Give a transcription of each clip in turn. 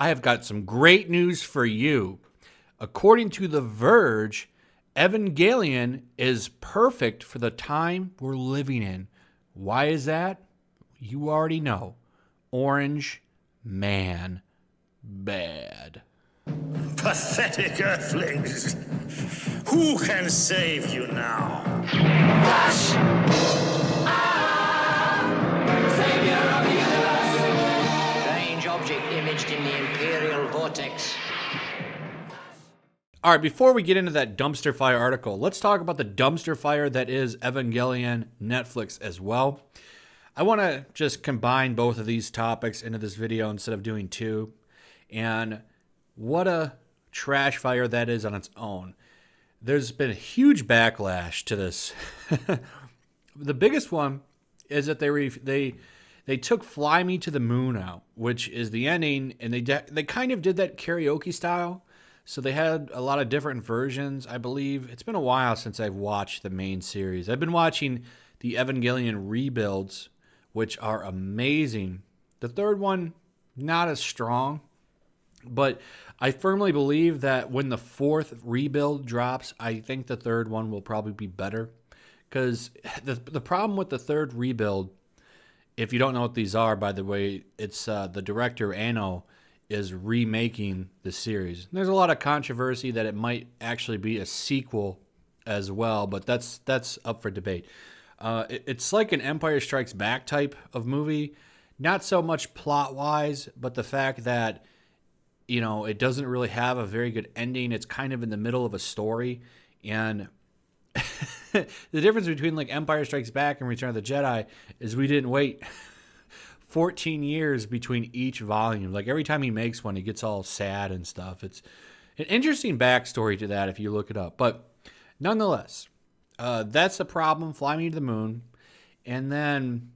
I have got some great news for you. According to The Verge, Evangelion is perfect for the time we're living in. Why is that? You already know. Orange Man Bad. Pathetic earthlings. Who can save you now? Rush! Savior of the universe! Strange object imaged in the Imperial Vortex. All right, before we get into that dumpster fire article, let's talk about the dumpster fire that is Evangelion Netflix as well. I want to just combine both of these topics into this video instead of doing two. And what a trash fire that is on its own. There's been a huge backlash to this. The biggest one is that they took Fly Me to the Moon out, which is the ending, and they kind of did that karaoke style. So they had a lot of different versions, I believe. It's been a while since I've watched the main series. I've been watching the Evangelion rebuilds, which are amazing. The third one, not as strong. But I firmly believe that when the fourth rebuild drops, I think the third one will probably be better. Because the problem with the third rebuild, if you don't know what these are, by the way, it's the director, Anno, is remaking the series. There's a lot of controversy that it might actually be a sequel as well, but that's up for debate. It's like an Empire Strikes Back type of movie. Not so much plot-wise, but the fact that, you know, it doesn't really have a very good ending. It's kind of in the middle of a story. And the difference between like Empire Strikes Back and Return of the Jedi is we didn't wait 14 years between each volume. Like every time he makes one, he gets all sad and stuff. It's an interesting backstory to that if you look it up. But nonetheless, that's the problem. Fly Me to the Moon. And then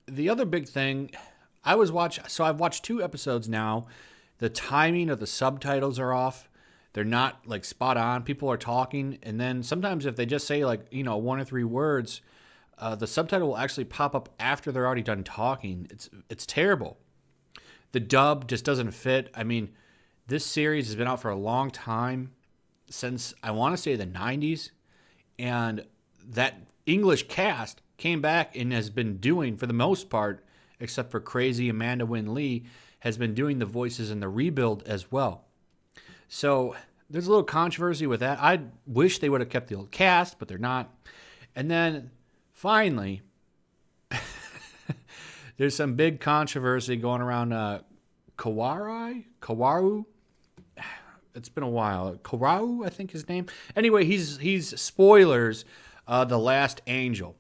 the other big thing, I've watched 2 episodes now. The timing of the subtitles are off. They're not like spot on. People are talking. And then sometimes if they just say like, you know, 1 or 3 words, the subtitle will actually pop up after they're already done talking. It's terrible. The dub just doesn't fit. I mean, this series has been out for a long time, since I want to say the 90s. And that English cast came back and has been doing, for the most part, except for crazy Amanda Wynn Lee, has been doing the voices in the rebuild as well. So there's a little controversy with that. I wish they would have kept the old cast, but they're not. And then finally, there's some big controversy going around Kawaru. It's been a while. Kawaru, I think his name. Anyway, he's spoilers, The Last Angel.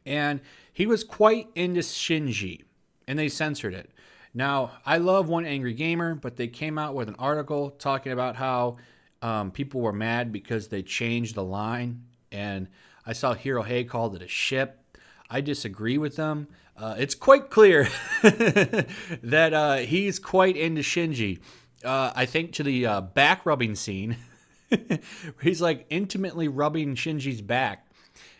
And he was quite into Shinji, and they censored it. Now, I love One Angry Gamer, but they came out with an article talking about how people were mad because they changed the line, and I saw Hirohei called it a ship. I disagree with them. It's quite clear that he's quite into Shinji. I think to the back rubbing scene, where he's like intimately rubbing Shinji's back.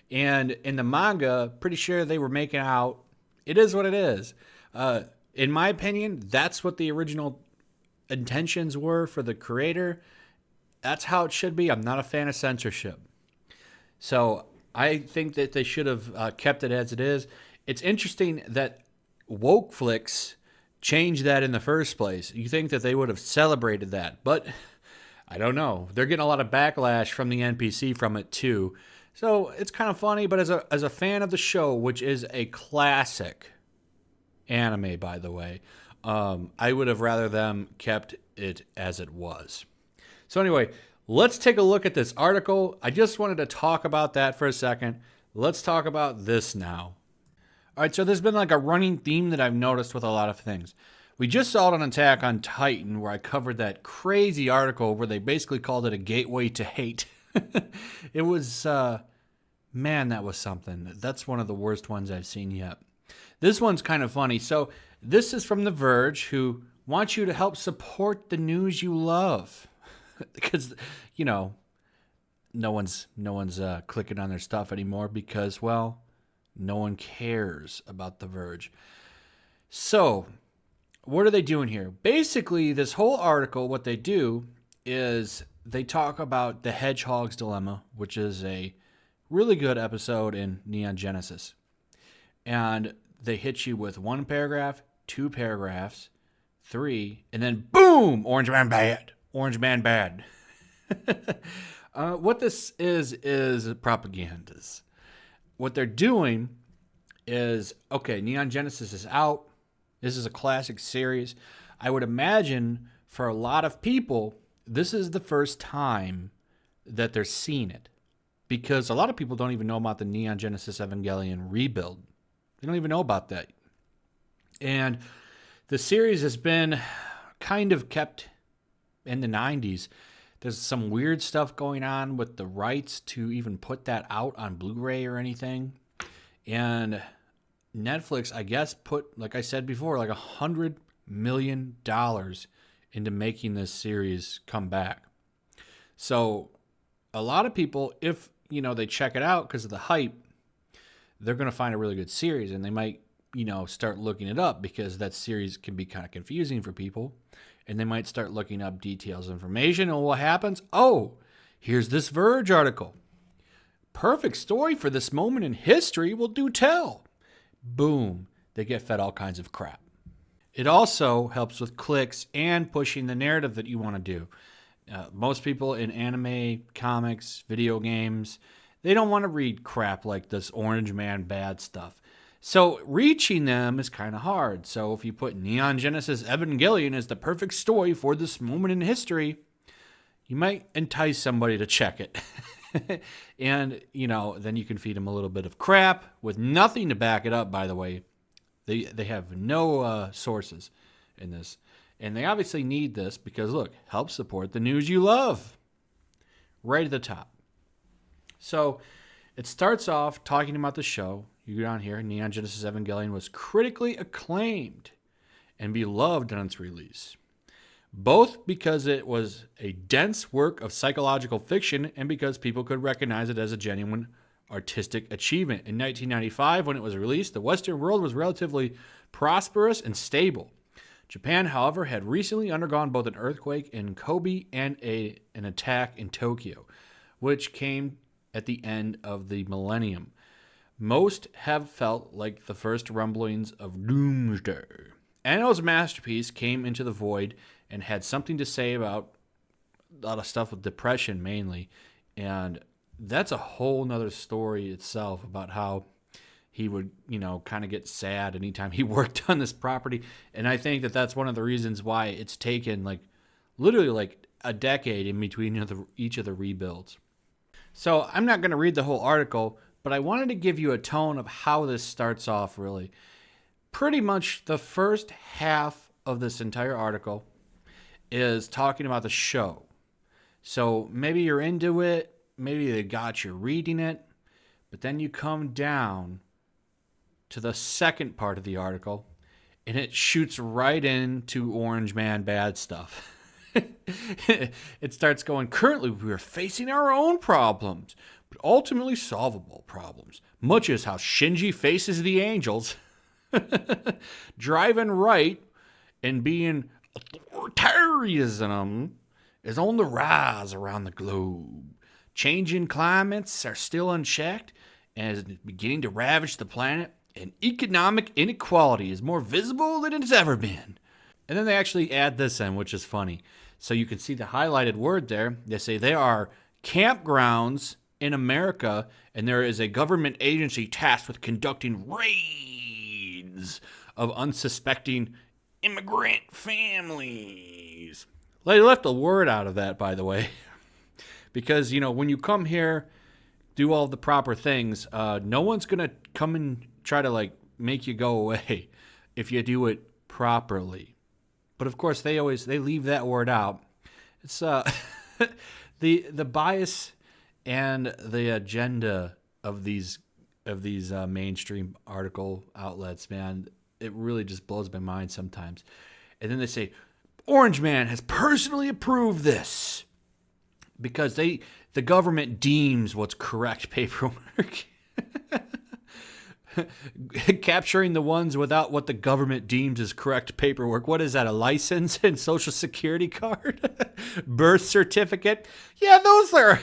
And in the manga, pretty sure they were making out. It is what it is. In my opinion, that's what the original intentions were for the creator. That's how it should be. I'm not a fan of censorship. So I think that they should have kept it as it is. It's interesting that Wokeflix changed that in the first place. You think that they would have celebrated that, but I don't know. They're getting a lot of backlash from the NPC from it too. So it's kind of funny, but as a fan of the show, which is a classic anime, by the way, I would have rather them kept it as it was. So anyway, let's take a look at this article. I just wanted to talk about that for a second. Let's talk about this now. All right, so there's been like a running theme that I've noticed with a lot of things. We just saw it on Attack on Titan, where I covered that crazy article where they basically called it a gateway to hate. It was, man, that was something. That's one of the worst ones I've seen yet. This one's kind of funny. So this is from The Verge, who wants you to help support the news you love. Because, you know, no one's clicking on their stuff anymore because, well, no one cares about The Verge. So what are they doing here? Basically, this whole article, what they do is they talk about the hedgehog's dilemma, which is a really good episode in Neon Genesis. And they hit you with one paragraph, two paragraphs, three, and then boom, Orange Man bad. Orange Man bad. What this is propagandas. What they're doing is, okay, Neon Genesis is out. This is a classic series. I would imagine for a lot of people, this is the first time that they're seeing it. Because a lot of people don't even know about the Neon Genesis Evangelion rebuild. They don't even know about that. And the series has been kind of kept in the 90s. There's some weird stuff going on with the rights to even put that out on Blu-ray or anything. And Netflix, I guess, put, like I said before, like $100 million into making this series come back. So a lot of people, if they check it out because of the hype, they're going to find a really good series, and they might start looking it up because that series can be kind of confusing for people, and they might start looking up details, information, and what happens? Oh, here's this Verge article. Perfect story for this moment in history, will do tell. Boom, they get fed all kinds of crap. It also helps with clicks and pushing the narrative that you want to do. Most people in anime, comics, video games, they don't want to read crap like this Orange Man bad stuff. So reaching them is kind of hard. So if you put Neon Genesis Evangelion as the perfect story for this moment in history, you might entice somebody to check it. And, then you can feed them a little bit of crap with nothing to back it up, by the way. They have no sources in this. And they obviously need this because, look, help support the news you love. Right at the top. So it starts off talking about the show. You go down here, Neon Genesis Evangelion was critically acclaimed and beloved on its release. Both because it was a dense work of psychological fiction and because people could recognize it as a genuine artistic achievement. In 1995, when it was released, the Western world was relatively prosperous and stable. Japan, however, had recently undergone both an earthquake in Kobe and an attack in Tokyo, which came at the end of the millennium. Most have felt like the first rumblings of doomsday. Anno's masterpiece came into the void and had something to say about a lot of stuff with depression mainly. And that's a whole nother story itself about how he would, kind of get sad anytime he worked on this property. And I think that that's one of the reasons why it's taken literally a decade in between each of the rebuilds. So I'm not going to read the whole article, but I wanted to give you a tone of how this starts off, really. Pretty much the first half of this entire article is talking about the show. So maybe you're into it, maybe they got you reading it, but then you come down to the second part of the article, and it shoots right into Orange Man bad stuff. It starts going, currently we are facing our own problems, but ultimately solvable problems, much as how Shinji faces the angels. Driving right and being authoritarianism is on the rise around the globe. Changing climates are still unchecked and is beginning to ravage the planet, and economic inequality is more visible than it has ever been. And then they actually add this in, which is funny. So you can see the highlighted word there. They say there are campgrounds in America, and there is a government agency tasked with conducting raids of unsuspecting immigrant families. They left a word out of that, by the way. Because, when you come here, do all the proper things, no one's going to come and try to, make you go away if you do it properly. But, of course, they leave that word out. It's the bias and the agenda of these mainstream article outlets, man, it really just blows my mind sometimes. And then they say, Orange Man has personally approved this because the government deems what's correct paperwork. capturing the ones without what the government deems as correct paperwork. What is that, a license and social security card? Birth certificate? Yeah, those are,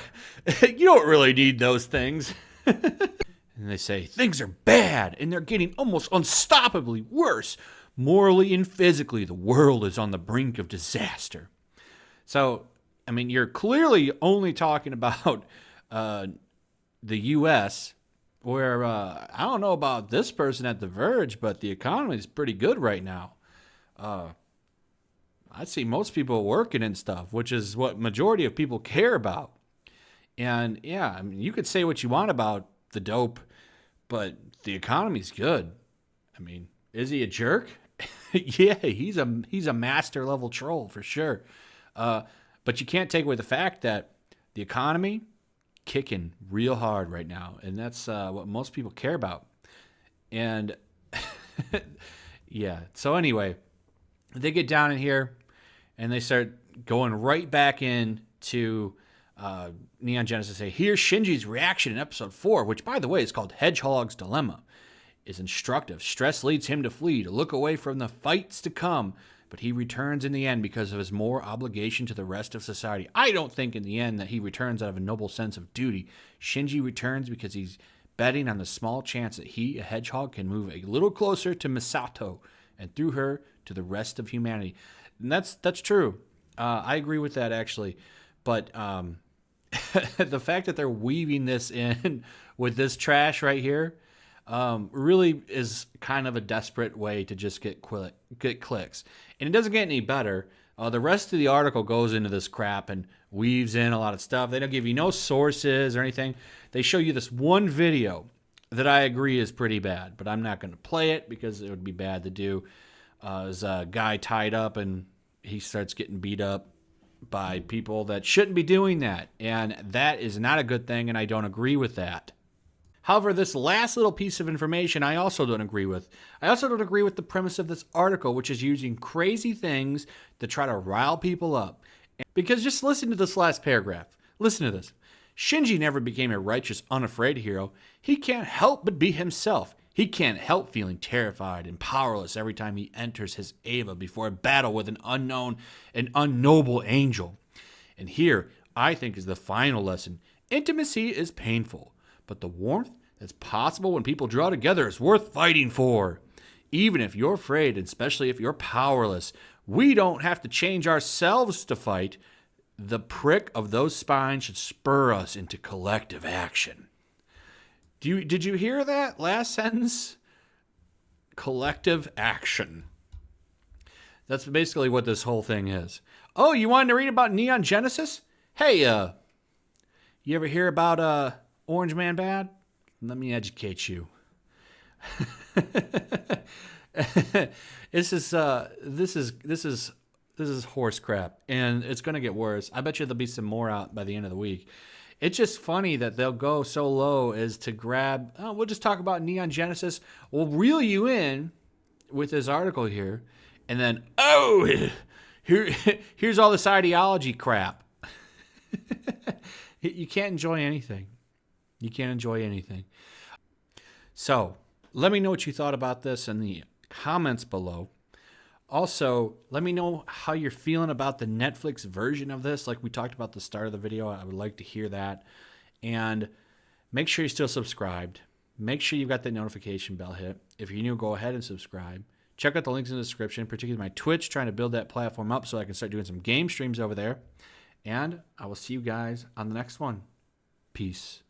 you don't really need those things. And they say, things are bad, and they're getting almost unstoppably worse. Morally and physically, the world is on the brink of disaster. So, I mean, you're clearly only talking about the U.S., where I don't know about this person at The Verge, but the economy is pretty good right now. I see most people working and stuff, which is what majority of people care about. And yeah, I mean, you could say what you want about the dope, but the economy's good. I mean, is he a jerk? Yeah, he's a master level troll for sure. But you can't take away the fact that the economy kicking real hard right now, and that's what most people care about. And yeah, so anyway, they get down in here and they start going right back in to Neon Genesis. Say, here's Shinji's reaction in episode 4, which by the way is called Hedgehog's Dilemma, is instructive. Stress leads him to flee, to look away from the fights to come, but he returns in the end because of his more obligation to the rest of society. I don't think in the end that he returns out of a noble sense of duty. Shinji returns because he's betting on the small chance that he, a hedgehog, can move a little closer to Misato and through her to the rest of humanity. And that's true. I agree with that, actually. But the fact that they're weaving this in with this trash right here really is kind of a desperate way to just get clicks. And it doesn't get any better. The rest of the article goes into this crap and weaves in a lot of stuff. They don't give you no sources or anything. They show you this one video that I agree is pretty bad, but I'm not going to play it because it would be bad to do. There's a guy tied up and he starts getting beat up by people that shouldn't be doing that. And that is not a good thing, and I don't agree with that. However, this last little piece of information I also don't agree with. I also don't agree with the premise of this article, which is using crazy things to try to rile people up. Because just listen to this last paragraph. Listen to this. Shinji never became a righteous, unafraid hero. He can't help but be himself. He can't help feeling terrified and powerless every time he enters his Eva before a battle with an unknown and unnoble angel. And here, I think, is the final lesson. Intimacy is painful, but the warmth that's possible when people draw together is worth fighting for. Even if you're afraid, and especially if you're powerless, we don't have to change ourselves to fight. The prick of those spines should spur us into collective action. Did you hear that last sentence? Collective action. That's basically what this whole thing is. Oh, you wanted to read about Neon Genesis? Hey, you ever hear about Orange Man Bad? Let me educate you. This is horse crap, and it's gonna get worse. I bet you there'll be some more out by the end of the week. It's just funny that they'll go so low as to grab, oh, we'll just talk about Neon Genesis. We'll reel you in with this article here, and then, here's all this ideology crap. You can't enjoy anything. You can't enjoy anything. So, let me know what you thought about this in the comments below. Also, let me know how you're feeling about the Netflix version of this. Like we talked about at the start of the video, I would like to hear that. And make sure you're still subscribed. Make sure you've got that notification bell hit. If you're new, go ahead and subscribe. Check out the links in the description, particularly my Twitch, trying to build that platform up so I can start doing some game streams over there. And I will see you guys on the next one. Peace.